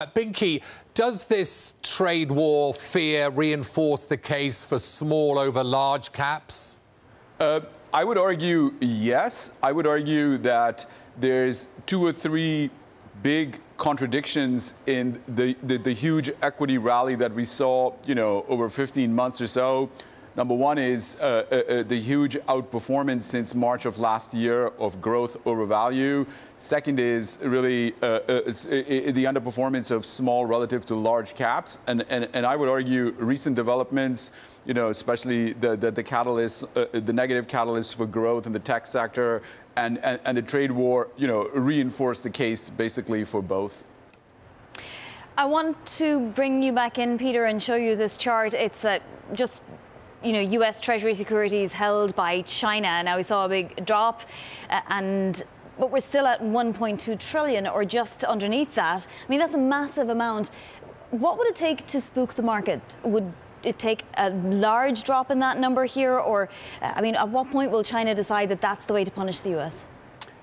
Binky, does this trade war fear reinforce the case for small over large caps? I would argue yes. I would argue that there's two or three big contradictions in the huge equity rally that we saw, over 15 months or so. Number one is the huge outperformance since March of last year of growth over value. Second is really the underperformance of small relative to large caps. And I would argue recent developments, especially the catalyst, the negative catalyst for growth in the tech sector and the trade war, reinforce the case basically for both. I want to bring you back in, Peter, and show you this chart. It's just U.S. Treasury securities held by China. Now we saw a big drop, but we're still at 1.2 trillion or just underneath that. I mean, that's a massive amount. What would it take to spook the market? Would it take a large drop in that number here? Or, at what point will China decide that that's the way to punish the U.S.?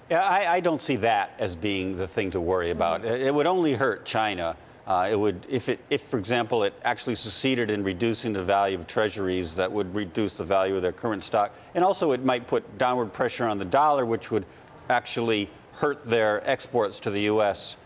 Yeah, I don't see that as being the thing to worry about. It would only hurt China. It would, if, for example, it actually succeeded in reducing the value of treasuries, that would reduce the value of their current stock. And also it might put downward pressure on the dollar, which would actually hurt their exports to the U.S.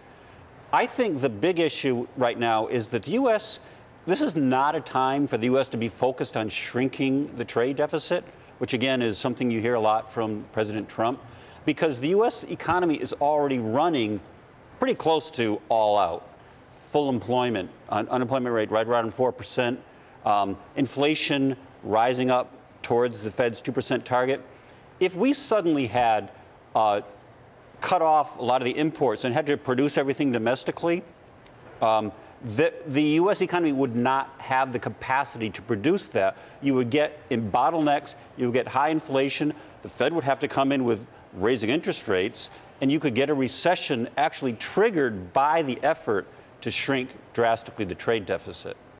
I think the big issue right now is that the U.S., this is not a time for the U.S. to be focused on shrinking the trade deficit, which again is something you hear a lot from President Trump, because the U.S. economy is already running pretty close to all out. Full employment, unemployment rate right around 4%, inflation rising up towards the Fed's 2% target. If we suddenly had cut off a lot of the imports and had to produce everything domestically, the U.S. economy would not have the capacity to produce that. You would get in bottlenecks, you would get high inflation, the Fed would have to come in with raising interest rates, and you could get a recession actually triggered by the effort to shrink drastically the trade deficit.